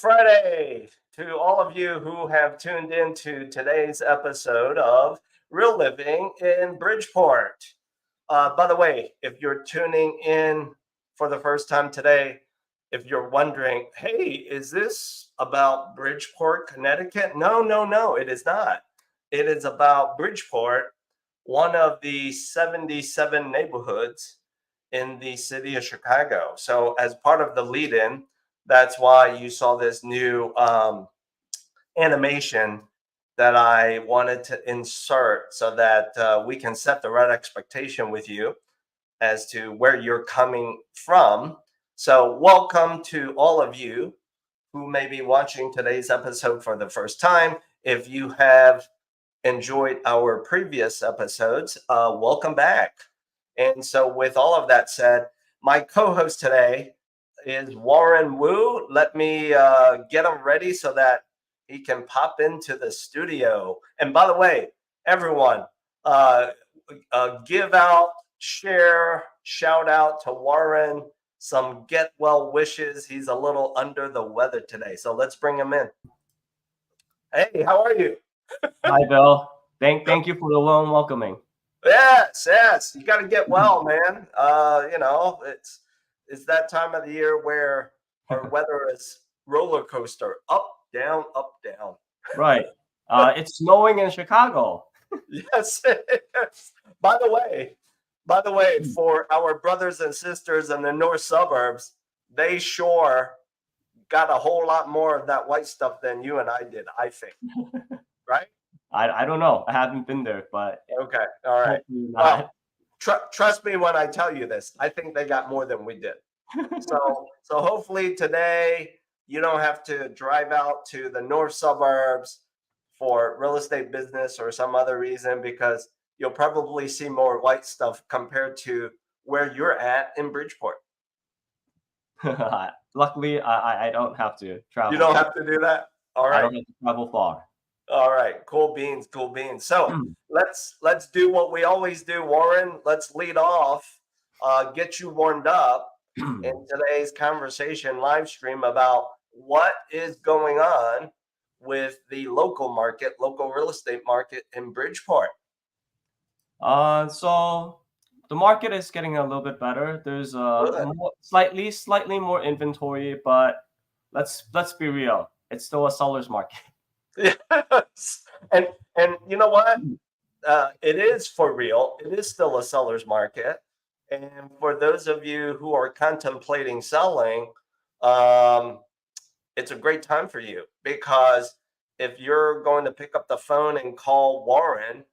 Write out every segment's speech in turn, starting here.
Friday to all of you who have tuned in to today's episode of Real Living in Bridgeport. By the way, if you're tuning in for the first time today, if you're wondering, hey, is this about Bridgeport, Connecticut? No, it is not. It is about Bridgeport, one of the 77 neighborhoods in the city of Chicago. So, as part of the lead in, that's why you saw this new animation that I wanted to insert so that we can set the right expectation with you as to where you're coming from. So, welcome to all of you who may be watching today's episode for the first time. If you have enjoyed our previous episodes, welcome back. And so, with all of that said, my co host today is Warren Wu. Let me get him ready so that he can pop into the studio. And by the way, everyone, give out, share, shout out to Warren some get well wishes. He's a little under the weather today. So let's bring him in. Hey, how are you? Hi, Bill. Thank you for the warm welcoming. Yes. You got to get well, man. It's that time of the year where our weather is roller coaster, up, down, up, down. Right. It's snowing in Chicago. Yes, it is. By the way, for our brothers and sisters in the north suburbs, they sure got a whole lot more of that white stuff than you and I did, I think. Right? I don't know. I haven't been there, but okay. All right. Well, trust me when I tell you this. I think they got more than we did. So hopefully today you don't have to drive out to the north suburbs for real estate business or some other reason, because you'll probably see more white stuff compared to where you're at in Bridgeport. Luckily, I don't have to travel. You don't have to do that? All right. I don't have to travel far. All right. Cool beans. So let's do what we always do, Warren. Let's lead off, get you warmed up in today's conversation live stream about what is going on with the local real estate market in Bridgeport. So the market is getting a little bit better. There's slightly more inventory, but let's be real. It's still a seller's market. Yes. And you know what? It is for real. It is still a seller's market. And for those of you who are contemplating selling, it's a great time for you, because if you're going to pick up the phone and call Warren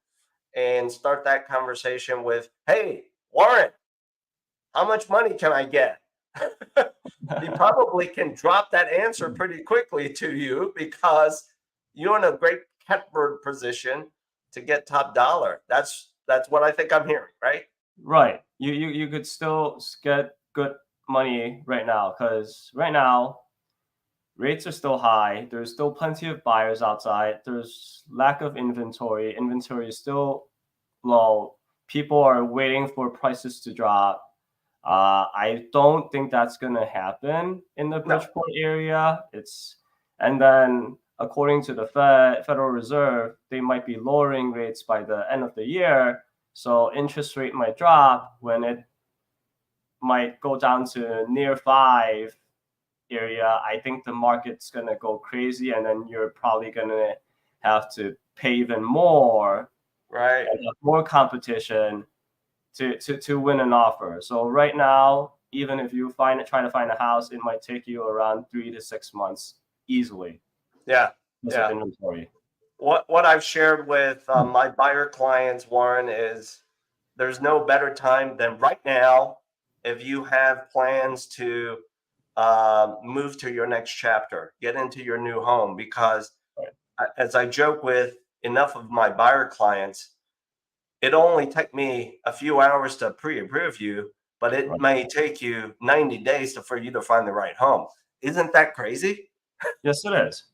and start that conversation with, hey, Warren, how much money can I get? He probably can drop that answer pretty quickly to you, because you're in a great catbird position to get top dollar. That's what I think I'm hearing, right? Right. You could still get good money right now, because right now rates are still high. There's still plenty of buyers outside. There's lack of inventory. Inventory is still low. People are waiting for prices to drop. I don't think that's gonna happen in the Bridgeport area. And then according to the Federal Reserve, they might be lowering rates by the end of the year. So interest rate might drop when it might go down to near 5 area. I think the market's going to go crazy, and then you're probably going to have to pay even more. Right. More competition to win an offer. So right now, even if you try to find a house, it might take you around 3 to 6 months easily. Yeah. Inventory. What I've shared with my buyer clients, Warren, is there's no better time than right now if you have plans to move to your next chapter, get into your new home, because as I joke with enough of my buyer clients, it only take me a few hours to pre-approve you, but it may take you 90 days for you to find the right home. Isn't that crazy? Yes, it is.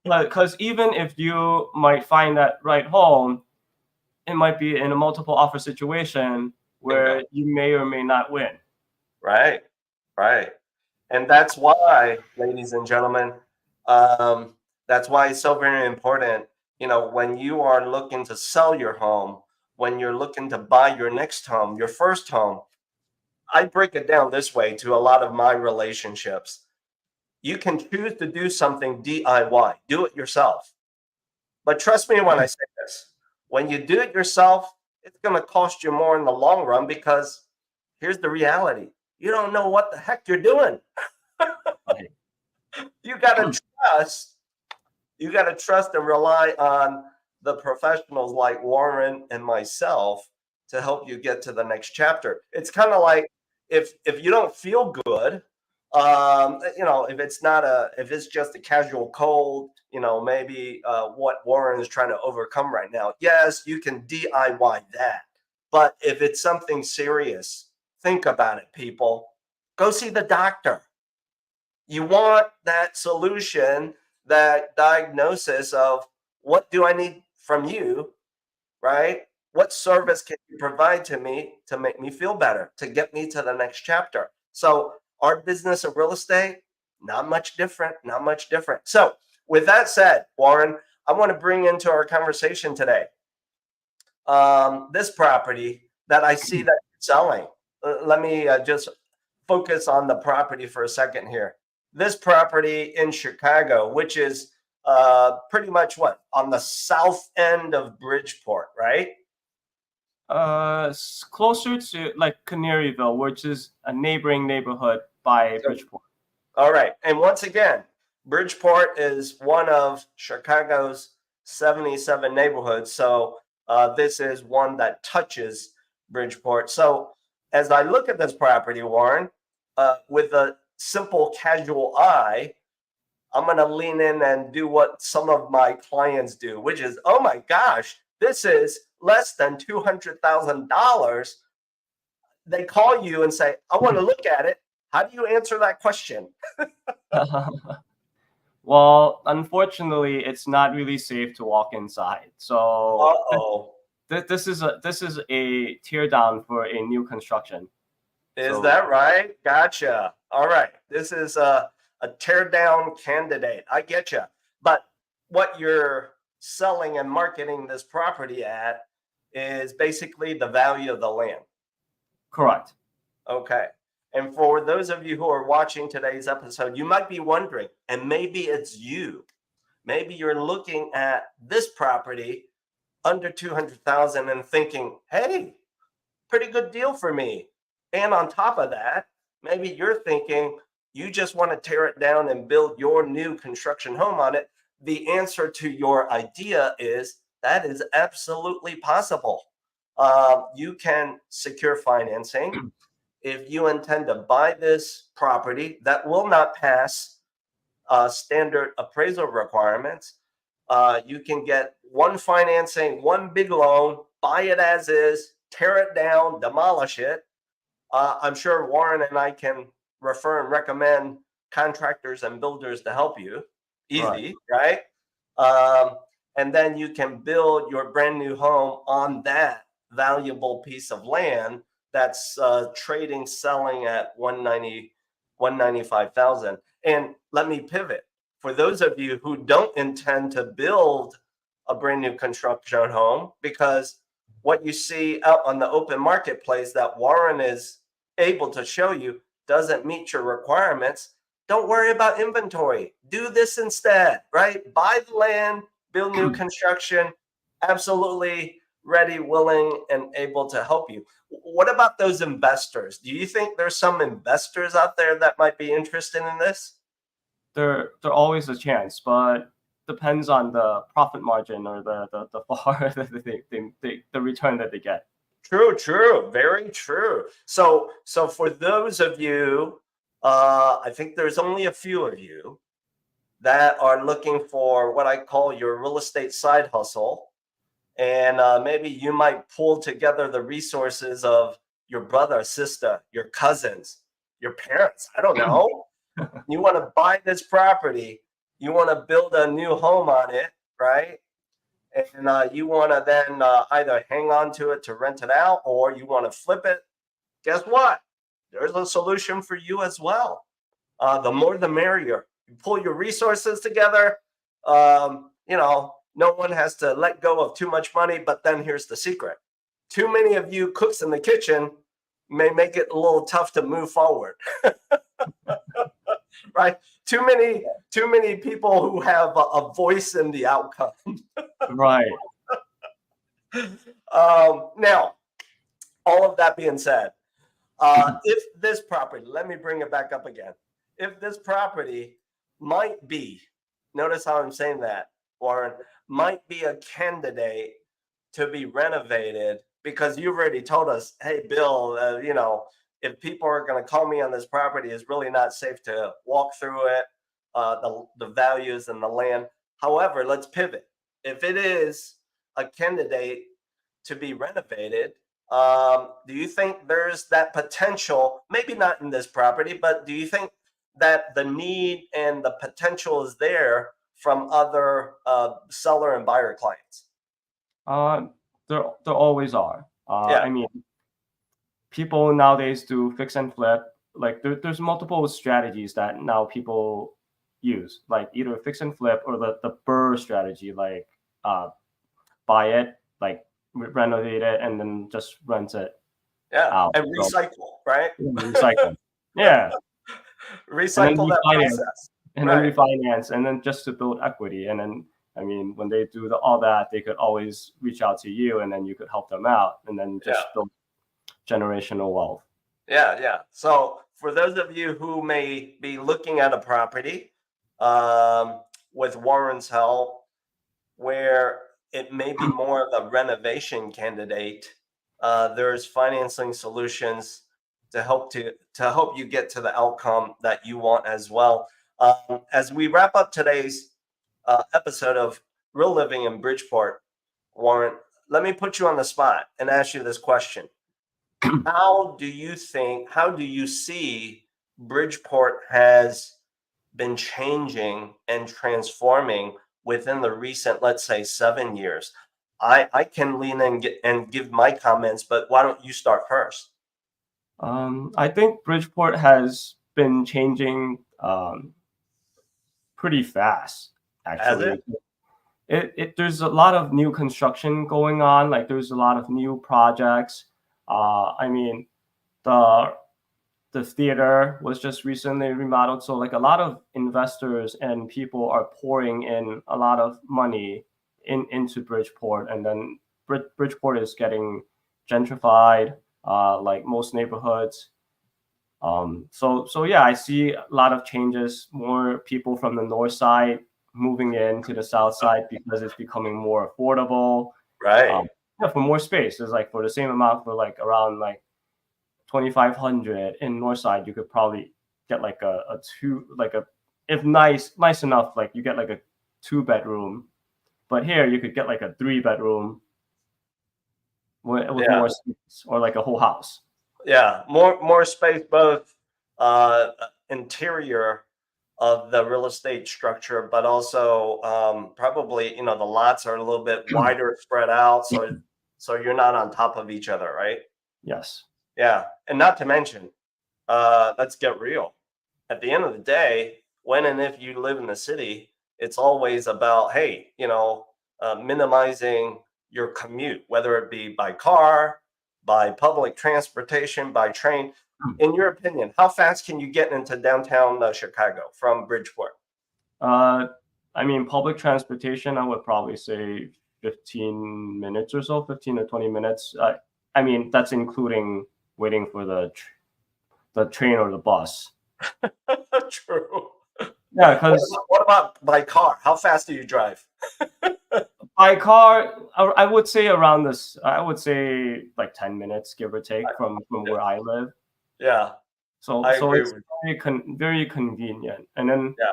Because even if you might find that right home, it might be in a multiple offer situation where you may or may not win. Right. And that's why, ladies and gentlemen, um, that's why it's so very important. When you are looking to sell your home, when you're looking to buy your next home, your first home, I break it down this way to a lot of my relationships. You can choose to do something DIY, do it yourself. But trust me when I say this, when you do it yourself, it's going to cost you more in the long run because here's the reality. You don't know what the heck you're doing. Right. You got to trust. You got to trust and rely on the professionals like Warren and myself to help you get to the next chapter. It's kind of like if you don't feel good, if it's just a casual cold, maybe what Warren is trying to overcome right now. Yes, you can DIY that, but if it's something serious, think about it, people. Go see the doctor. You want that solution, that diagnosis of what do I need from you, right? What service can you provide to me to make me feel better, to get me to the next chapter? So, our business of real estate, not much different, not much different. So, with that said, Warren, I want to bring into our conversation today this property that I see that you're selling. Let me just focus on the property for a second here. This property in Chicago, which is pretty much what, on the south end of Bridgeport, right? Closer to like Canaryville, which is a neighboring neighborhood by So, Bridgeport. all right. And once again, Bridgeport is one of Chicago's 77 neighborhoods. So this is one that touches Bridgeport. So as I look at this property, Warren, with a simple casual eye, I'm going to lean in and do what some of my clients do, which is, oh my gosh, this is less than $200,000. They call you and say, I want to look at it. How do you answer that question? Well, unfortunately, it's not really safe to walk inside. So Uh-oh. this is a tear down for a new construction. Is So that right? Gotcha. All right. This is a tear down candidate. I get you. But what you're selling and marketing this property at is basically the value of the land. correct. Okay. And for those of you who are watching today's episode, you might be wondering, and maybe it's you. Maybe you're looking at this property under 200,000 and thinking, "Hey, pretty good deal for me." And on top of that, maybe you're thinking you just want to tear it down and build your new construction home on it. The answer to your idea is that is absolutely possible. You can secure financing if you intend to buy this property that will not pass standard appraisal requirements. You can get one financing, one big loan, buy it as is, tear it down, demolish it. I'm sure Warren and I can refer and recommend contractors and builders to help you. Right. Easy, right? Um, and then you can build your brand new home on that valuable piece of land that's trading, selling at 190, 195,000. And let me pivot. For those of you who don't intend to build a brand new construction home, because what you see out on the open marketplace that Warren is able to show you doesn't meet your requirements, don't worry about inventory. Do this instead, right? Buy the land, build new construction. Absolutely ready, willing, and able to help you. What about those investors? Do you think there's some investors out there that might be interested in this? There always a chance, but depends on the profit margin or the far the return that they get. True, true, very true. So for those of you, I think there's only a few of you that are looking for what I call your real estate side hustle. And maybe you might pull together the resources of your brother, sister, your cousins, your parents. I don't know. You want to buy this property, you want to build a new home on it, right? And you want to then either hang on to it to rent it out or you want to flip it. Guess what? There's a solution for you as well. The more the merrier. You pull your resources together. No one has to let go of too much money. But then here's the secret: too many of you cooks in the kitchen may make it a little tough to move forward. Right? Too many people who have a voice in the outcome. Right. Now, all of that being said, if this property, let me bring it back up again. If this property might be, notice how I'm saying that, Warren, might be a candidate to be renovated, because you've already told us, hey, Bill, if people are going to call me on this property, it's really not safe to walk through it, the values and the land. However, let's pivot. If it is a candidate to be renovated, do you think there's that potential, maybe not in this property, but do you think that the need and the potential is there from other seller and buyer clients? There always are. Yeah. I mean, people nowadays do fix and flip. Like there's multiple strategies that now people use, like either fix and flip or the BRRRR strategy, like buy it, like renovate it, and then just rent it out. And recycle, right? Recycle. Yeah. Recycle that process. And then refinance, and then just to build equity. And then, I mean, when they do all that, they could always reach out to you, and then you could help them out, and then just build generational wealth. Yeah. So for those of you who may be looking at a property with Warren's help, where it may be more of a renovation candidate, there's financing solutions to help you get to the outcome that you want as well. As we wrap up today's episode of Real Living in Bridgeport, Warren, let me put you on the spot and ask you this question. How do you see Bridgeport has been changing and transforming within the recent, let's say, 7 years? I can lean in and give my comments, but why don't you start first? I think Bridgeport has been changing pretty fast, actually. There's a lot of new construction going on. Like there's a lot of new projects. I mean, the theater was just recently remodeled, so like a lot of investors and people are pouring in a lot of money into Bridgeport, and then Bridgeport is getting gentrified, like most neighborhoods. So yeah, I see a lot of changes. More people from the north side moving into the south side because it's becoming more affordable. Right. For more space. It's like for the same amount, for like around like 2,500 in north side, you could probably get like if nice enough, like you get like a 2-bedroom. But here you could get like a 3-bedroom with more space, or like a whole house. Yeah, more space, both interior of the real estate structure, but also probably the lots are a little bit wider spread out, so you're not on top of each other, right? Yes. Yeah, and not to mention, let's get real. At the end of the day, when and if you live in the city, it's always about, hey, minimizing your commute, whether it be by car, by public transportation, by train. In your opinion, how fast can you get into downtown Chicago from Bridgeport? I mean, public transportation, I would probably say 15 minutes or so, 15 to 20 minutes. I mean, that's including waiting for the train or the bus. True. Yeah, because what about by car? How fast do you drive? By car, I would say around this. I would say like 10 minutes, give or take, from where I live. Yeah. So it's very convenient. And then yeah,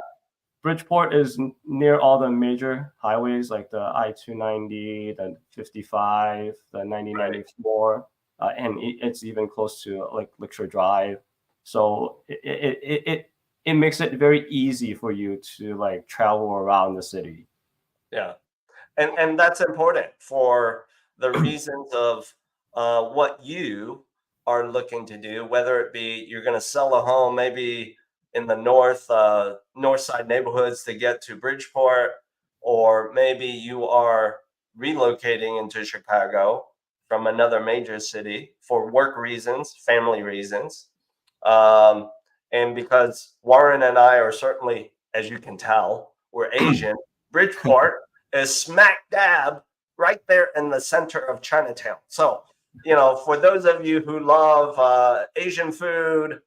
Bridgeport is near all the major highways, like the I-290, the 55, the 9094, and it's even close to like Lakeshore Drive. So it makes it very easy for you to like travel around the city. Yeah, and that's important for the reasons of what you are looking to do, whether it be you're going to sell a home maybe in the north side neighborhoods to get to Bridgeport, or maybe you are relocating into Chicago from another major city for work reasons, family reasons. And because Warren and I are certainly, as you can tell, we're Asian, Bridgeport is smack dab right there in the center of Chinatown. So, for those of you who love Asian food,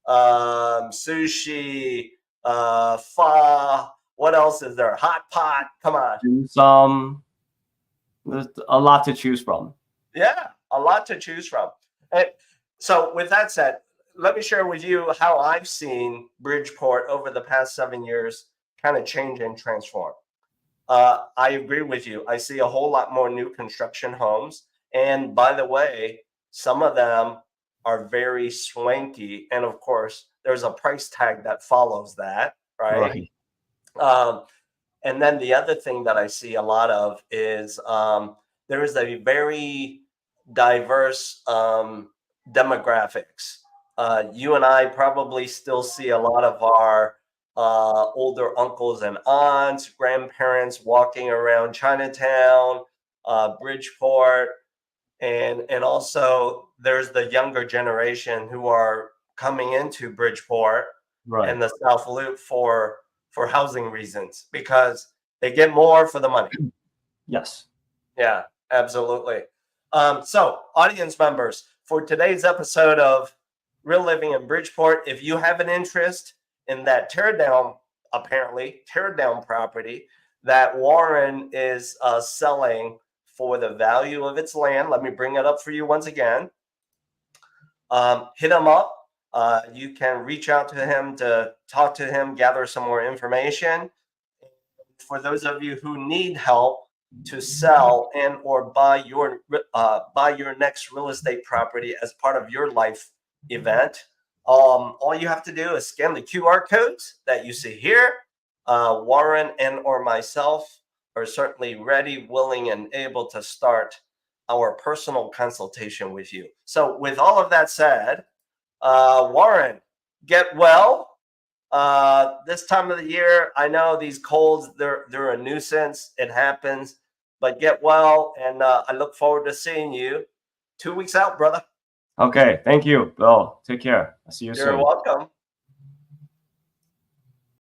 sushi, pho, what else is there? Hot pot. Come on. There's a lot to choose from. Yeah, a lot to choose from. And so with that said, let me share with you how I've seen Bridgeport over the past 7 years kind of change and transform. I agree with you. I see a whole lot more new construction homes. And by the way, some of them are very swanky. And of course, there's a price tag that follows that, right? And then the other thing that I see a lot of is there is a very diverse demographics. You and I probably still see a lot of our older uncles and aunts, grandparents walking around Chinatown, Bridgeport, and also there's the younger generation who are coming into Bridgeport and the South Loop for housing reasons because they get more for the money. Yes. Yeah, absolutely. So, audience members, for today's episode of Real Living in Bridgeport, if you have an interest in that teardown property that Warren is selling for the value of its land, let me bring it up for you once again. Hit him up. You can reach out to him to talk to him, gather some more information. For those of you who need help to sell and or buy your next real estate property as part of your life event, all you have to do is scan the QR codes that you see here. Warren and or myself are certainly ready, willing, and able to start our personal consultation with you. So with all of that said, Warren, get well. This time of the year, I know these colds, they're a nuisance. It happens, but get well. And I look forward to seeing you 2 weeks out, brother. Okay. Thank you, Bill. Take care. I'll see you soon. You're welcome.